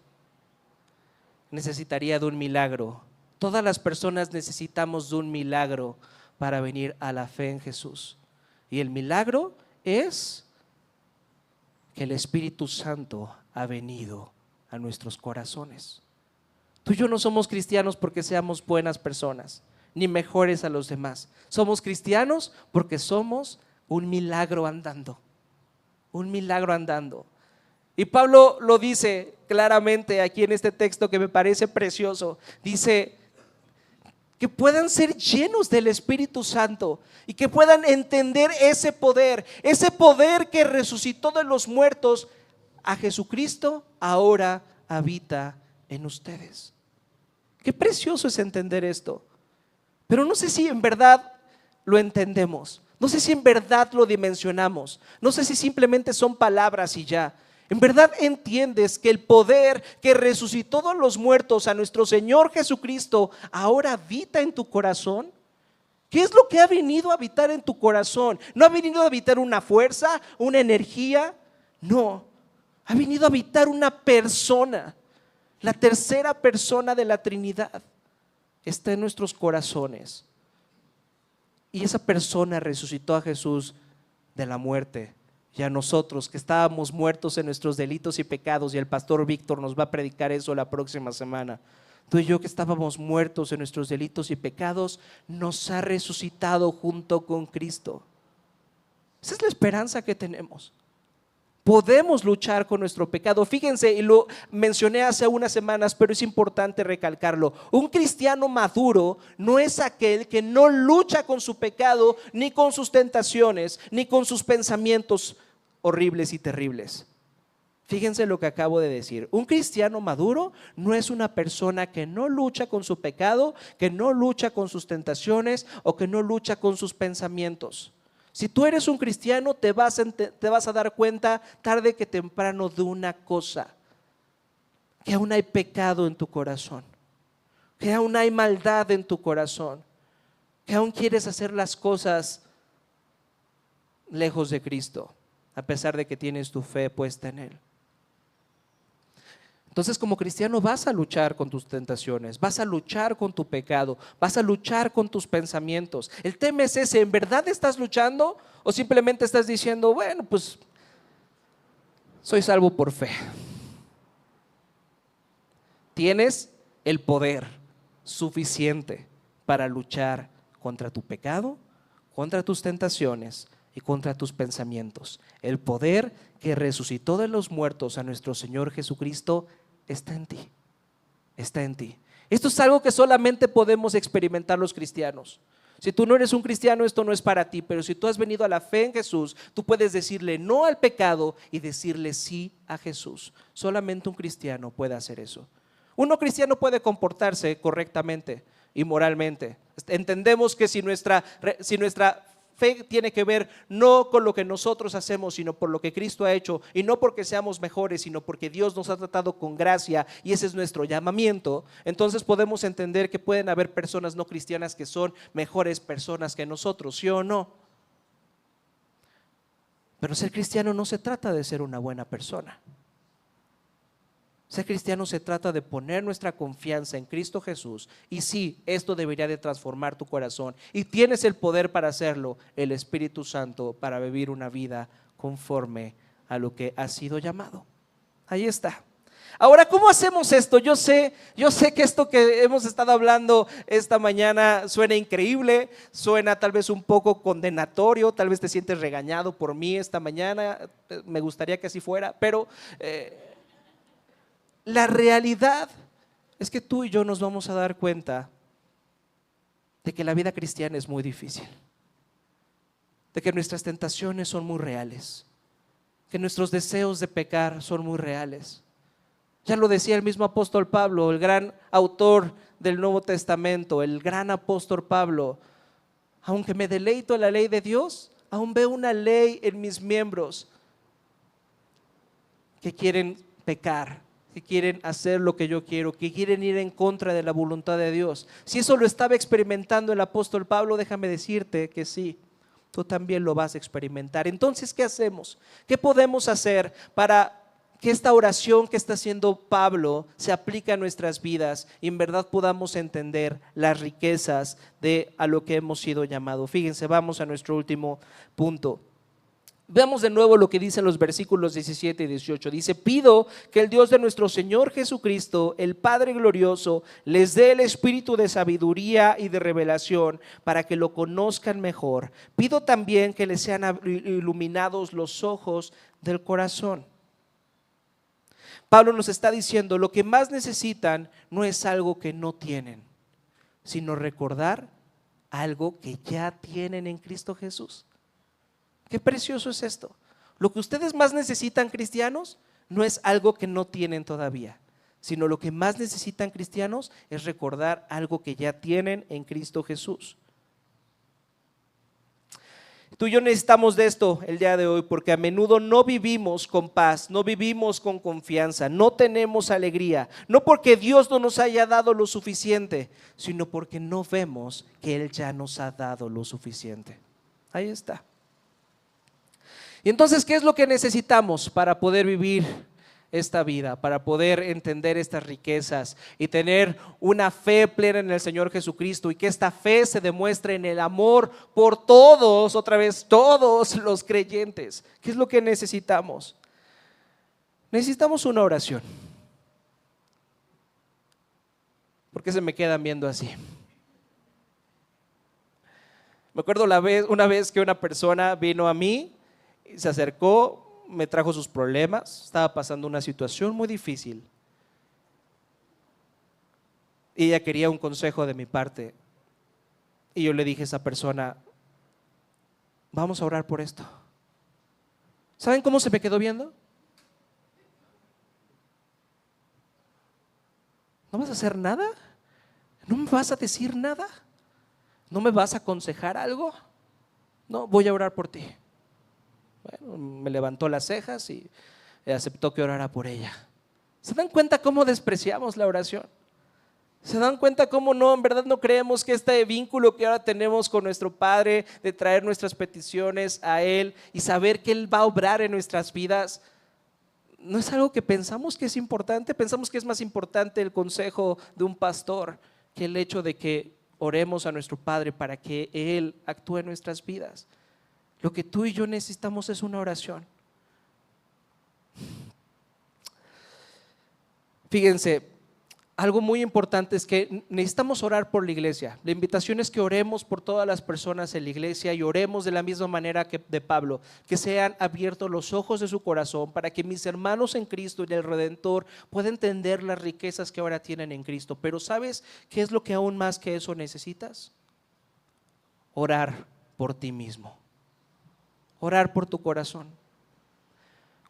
Necesitaría de un milagro. Todas las personas necesitamos de un milagro para venir a la fe en Jesús. Y el milagro es que el Espíritu Santo ha venido a nuestros corazones. Tú y yo no somos cristianos porque seamos buenas personas, ni mejores a los demás. Somos cristianos porque somos un milagro andando. Un milagro andando. Y Pablo lo dice claramente aquí en este texto que me parece precioso. Dice que puedan ser llenos del Espíritu Santo y que puedan entender ese poder que resucitó de los muertos a Jesucristo, ahora habita en ustedes. Qué precioso es entender esto, pero no sé si en verdad lo entendemos, no sé si en verdad lo dimensionamos, no sé si simplemente son palabras y ya. ¿En verdad entiendes que el poder que resucitó de los muertos a nuestro Señor Jesucristo ahora habita en tu corazón? ¿Qué es lo que ha venido a habitar en tu corazón? ¿No ha venido a habitar una fuerza, una energía? No, ha venido a habitar una persona. La tercera persona de la Trinidad está en nuestros corazones. Y esa persona resucitó a Jesús de la muerte. Y a nosotros que estábamos muertos en nuestros delitos y pecados, y el pastor Víctor nos va a predicar eso la próxima semana. Tú y yo que estábamos muertos en nuestros delitos y pecados, nos ha resucitado junto con Cristo. Esa es la esperanza que tenemos. Podemos luchar con nuestro pecado. Fíjense, y lo mencioné hace unas semanas, pero es importante recalcarlo. Un cristiano maduro no es aquel que no lucha con su pecado, ni con sus tentaciones, ni con sus pensamientos horribles y terribles. Fíjense lo que acabo de decir. Un cristiano maduro no es una persona que no lucha con su pecado, que no lucha con sus tentaciones o que no lucha con sus pensamientos. Si tú eres un cristiano, te vas a dar cuenta tarde que temprano de una cosa: que aún hay pecado en tu corazón, que aún hay maldad en tu corazón, que aún quieres hacer las cosas lejos de Cristo, a pesar de que tienes tu fe puesta en Él. Entonces, como cristiano vas a luchar con tus tentaciones, vas a luchar con tu pecado, vas a luchar con tus pensamientos. El tema es ese: ¿en verdad estás luchando o simplemente estás diciendo, bueno, pues soy salvo por fe? Tienes el poder suficiente para luchar contra tu pecado, contra tus tentaciones y contra tus pensamientos. El poder que resucitó de los muertos a nuestro Señor Jesucristo está en ti, está en ti. Esto es algo que solamente podemos experimentar los cristianos. Si tú no eres un cristiano, esto no es para ti, pero si tú has venido a la fe en Jesús, tú puedes decirle no al pecado y decirle sí a Jesús. Solamente un cristiano puede hacer eso. Uno cristiano puede comportarse correctamente y moralmente. Entendemos que si nuestra fe tiene que ver no con lo que nosotros hacemos, sino por lo que Cristo ha hecho, y no porque seamos mejores, sino porque Dios nos ha tratado con gracia y ese es nuestro llamamiento. Entonces podemos entender que pueden haber personas no cristianas que son mejores personas que nosotros, ¿sí o no? Pero ser cristiano no se trata de ser una buena persona. Ser cristiano se trata de poner nuestra confianza en Cristo Jesús. Y sí, esto debería de transformar tu corazón. Y tienes el poder para hacerlo, el Espíritu Santo, para vivir una vida conforme a lo que has sido llamado. Ahí está. Ahora, ¿cómo hacemos esto? Yo sé que esto que hemos estado hablando esta mañana suena increíble, suena tal vez un poco condenatorio, tal vez te sientes regañado por mí esta mañana. Me gustaría que así fuera, pero la realidad es que tú y yo nos vamos a dar cuenta de que la vida cristiana es muy difícil, de que nuestras tentaciones son muy reales, que nuestros deseos de pecar son muy reales. Ya lo decía el mismo apóstol Pablo, el gran autor del Nuevo Testamento, el gran apóstol Pablo: aunque me deleito en la ley de Dios, aún veo una ley en mis miembros que quieren pecar, que quieren hacer lo que yo quiero, que quieren ir en contra de la voluntad de Dios. Si eso lo estaba experimentando el apóstol Pablo, déjame decirte que sí, tú también lo vas a experimentar. Entonces, ¿qué hacemos? ¿Qué podemos hacer para que esta oración que está haciendo Pablo se aplique a nuestras vidas y en verdad podamos entender las riquezas de a lo que hemos sido llamados? Fíjense, vamos a nuestro último punto. Veamos de nuevo lo que dicen los versículos 17 y 18. Dice: pido que el Dios de nuestro Señor Jesucristo, el Padre glorioso, les dé el espíritu de sabiduría y de revelación para que lo conozcan mejor. Pido también que les sean iluminados los ojos del corazón. Pablo nos está diciendo: lo que más necesitan no es algo que no tienen. sino recordar algo que ya tienen en Cristo Jesús. Qué precioso es esto. Lo que ustedes más necesitan, cristianos, no es algo que no tienen todavía, sino lo que más necesitan, cristianos, es recordar algo que ya tienen en Cristo Jesús. Tú y yo necesitamos de esto el día de hoy, porque a menudo no vivimos con paz, no vivimos con confianza, no tenemos alegría, no porque Dios no nos haya dado lo suficiente, sino porque no vemos que Él ya nos ha dado lo suficiente. Ahí está. Y entonces, ¿qué es lo que necesitamos para poder vivir esta vida, para poder entender estas riquezas y tener una fe plena en el Señor Jesucristo, y que esta fe se demuestre en el amor por todos, otra vez, todos los creyentes? ¿Qué es lo que necesitamos? Necesitamos una oración. ¿Por qué se me quedan viendo así? Me acuerdo una vez que una persona vino a mí, se acercó, me trajo sus problemas, estaba pasando una situación muy difícil y ella quería un consejo de mi parte, y yo le dije a esa persona: vamos a orar por esto. ¿Saben cómo se me quedó viendo? ¿No vas a hacer nada? ¿No me vas a decir nada? ¿No me vas a aconsejar algo? No, voy a orar por ti. Bueno, me levantó las cejas y aceptó que orara por ella. ¿Se dan cuenta cómo despreciamos la oración? ¿Se dan cuenta cómo no, en verdad no creemos que este vínculo que ahora tenemos con nuestro Padre, de traer nuestras peticiones a Él y saber que Él va a obrar en nuestras vidas, no es algo que pensamos que es importante? Pensamos que es más importante el consejo de un pastor que el hecho de que oremos a nuestro Padre para que Él actúe en nuestras vidas. Lo que tú y yo necesitamos es una oración. Fíjense, algo muy importante es que necesitamos orar por la iglesia. La invitación es que oremos por todas las personas en la iglesia, y oremos de la misma manera que de Pablo, que sean abiertos los ojos de su corazón para que mis hermanos en Cristo y el Redentor puedan entender las riquezas que ahora tienen en Cristo. Pero ¿sabes qué es lo que aún más que eso necesitas? Orar por ti mismo. Orar por tu corazón.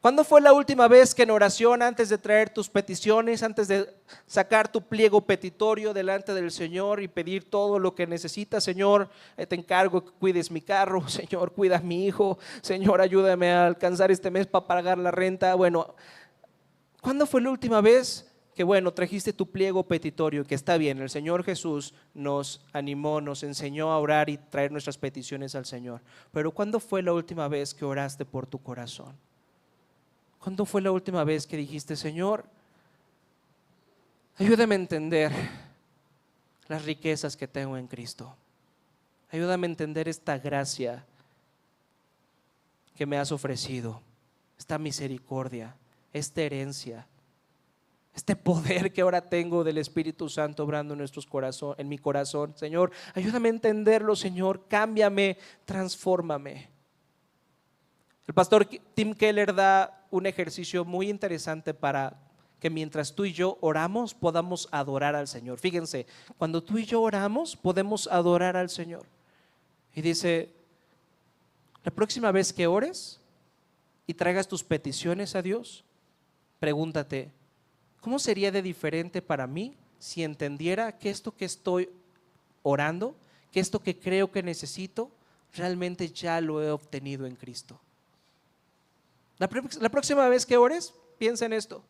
¿Cuándo fue la última vez que en oración, antes de traer tus peticiones, antes de sacar tu pliego petitorio delante del Señor y pedir todo lo que necesitas? Señor, te encargo que cuides mi carro. Señor, cuida a mi hijo. Señor, ayúdame a alcanzar este mes para pagar la renta. Bueno, ¿cuándo fue la última vez que, trajiste tu pliego petitorio? Que está bien, el Señor Jesús nos animó, nos enseñó a orar y traer nuestras peticiones al Señor. Pero ¿cuándo fue la última vez que oraste por tu corazón? ¿Cuándo fue la última vez que dijiste: Señor, ayúdame a entender las riquezas que tengo en Cristo? Ayúdame a entender esta gracia que me has ofrecido, esta misericordia, esta herencia, este poder que ahora tengo del Espíritu Santo obrando en mi corazón. Señor, ayúdame a entenderlo. Señor, cámbiame, transfórmame. El pastor Tim Keller da un ejercicio muy interesante para que mientras tú y yo oramos podamos adorar al Señor. Fíjense, cuando tú y yo oramos podemos adorar al Señor. Y dice: la próxima vez que ores y traigas tus peticiones a Dios, pregúntate: ¿cómo sería de diferente para mí si entendiera que esto que estoy orando, que esto que creo que necesito, realmente ya lo he obtenido en Cristo? La próxima vez que ores, piensa en esto.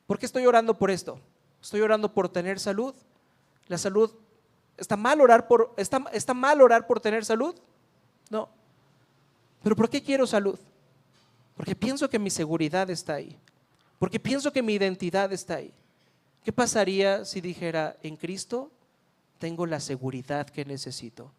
¿Por qué estoy orando por esto? ¿Estoy orando por tener salud? ¿La salud? ¿Está mal orar por tener salud? No. ¿Pero por qué quiero salud? Porque pienso que mi seguridad está ahí. Porque pienso que mi identidad está ahí. ¿Qué pasaría si dijera: en Cristo tengo la seguridad que necesito?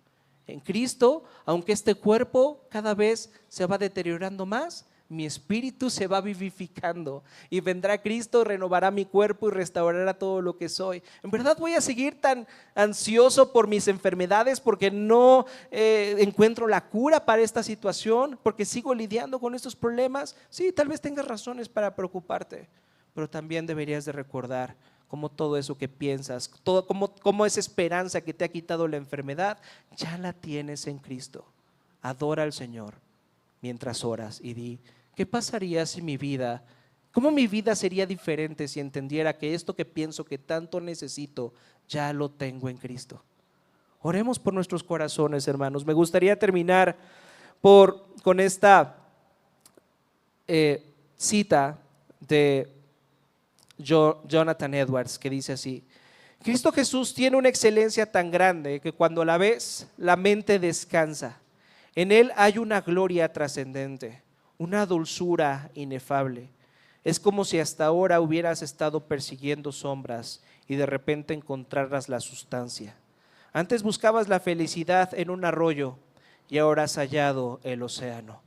En Cristo, aunque este cuerpo cada vez se va deteriorando más, mi espíritu se va vivificando, y vendrá Cristo, renovará mi cuerpo y restaurará todo lo que soy. ¿En verdad voy a seguir tan ansioso por mis enfermedades porque no encuentro la cura para esta situación? ¿Porque sigo lidiando con estos problemas? Sí, tal vez tengas razones para preocuparte, pero también deberías de recordar cómo todo eso que piensas, todo, cómo esa esperanza que te ha quitado la enfermedad, ya la tienes en Cristo. Adora al Señor mientras oras y di, ¿qué pasaría si cómo mi vida sería diferente si entendiera que esto que pienso que tanto necesito, ya lo tengo en Cristo? Oremos por nuestros corazones, hermanos. Me gustaría terminar con esta cita de Jonathan Edwards, que dice así: Cristo Jesús tiene una excelencia tan grande que cuando la ves, la mente descansa. En Él hay una gloria trascendente, una dulzura inefable. Es como si hasta ahora hubieras estado persiguiendo sombras y de repente encontraras la sustancia. Antes buscabas la felicidad en un arroyo y ahora has hallado el océano.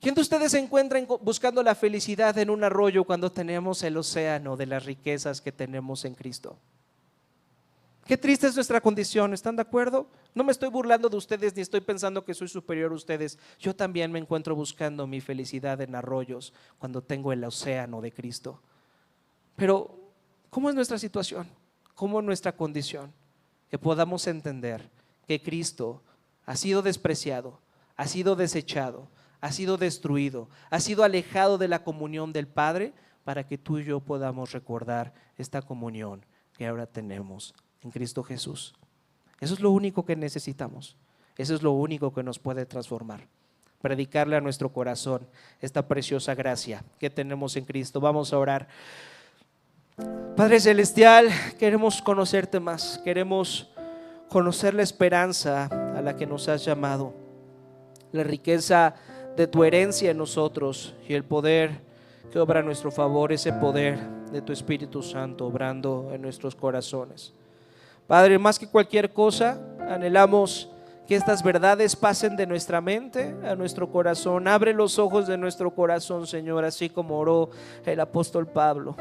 ¿Quién de ustedes se encuentra buscando la felicidad en un arroyo cuando tenemos el océano de las riquezas que tenemos en Cristo? Qué triste es nuestra condición, ¿están de acuerdo? No me estoy burlando de ustedes ni estoy pensando que soy superior a ustedes. Yo también me encuentro buscando mi felicidad en arroyos cuando tengo el océano de Cristo. Pero, ¿cómo es nuestra situación? ¿Cómo es nuestra condición? Que podamos entender que Cristo ha sido despreciado, ha sido desechado, ha sido destruido, ha sido alejado de la comunión del Padre, para que tú y yo podamos recordar esta comunión que ahora tenemos en Cristo Jesús. Eso es lo único que necesitamos. Eso es lo único que nos puede transformar. Predicarle a nuestro corazón esta preciosa gracia que tenemos en Cristo. Vamos a orar. Padre Celestial, queremos conocerte más. Queremos conocer la esperanza a la que nos has llamado, la riqueza de tu herencia en nosotros y el poder que obra a nuestro favor, ese poder de tu Espíritu Santo obrando en nuestros corazones. Padre, más que cualquier cosa, anhelamos que estas verdades pasen de nuestra mente a nuestro corazón. Abre los ojos de nuestro corazón, Señor, así como oró el apóstol Pablo.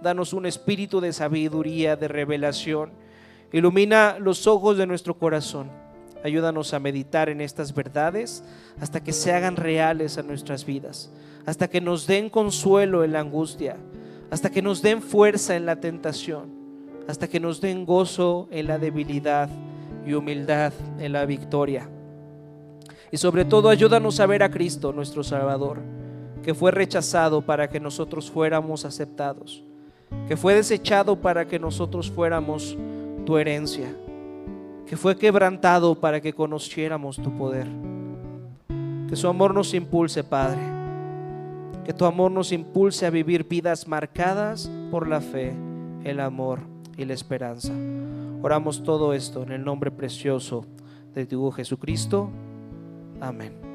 Danos un espíritu de sabiduría, de revelación. Ilumina los ojos de nuestro corazón. Ayúdanos a meditar en estas verdades hasta que se hagan reales a nuestras vidas, hasta que nos den consuelo en la angustia, hasta que nos den fuerza en la tentación, hasta que nos den gozo en la debilidad y humildad en la victoria. Y sobre todo, ayúdanos a ver a Cristo, nuestro Salvador, que fue rechazado para que nosotros fuéramos aceptados, que fue desechado para que nosotros fuéramos tu herencia, que fue quebrantado para que conociéramos tu poder. Que su amor nos impulse, Padre, que tu amor nos impulse a vivir vidas marcadas por la fe, el amor y la esperanza. Oramos todo esto en el nombre precioso de tu Hijo Jesucristo. Amén.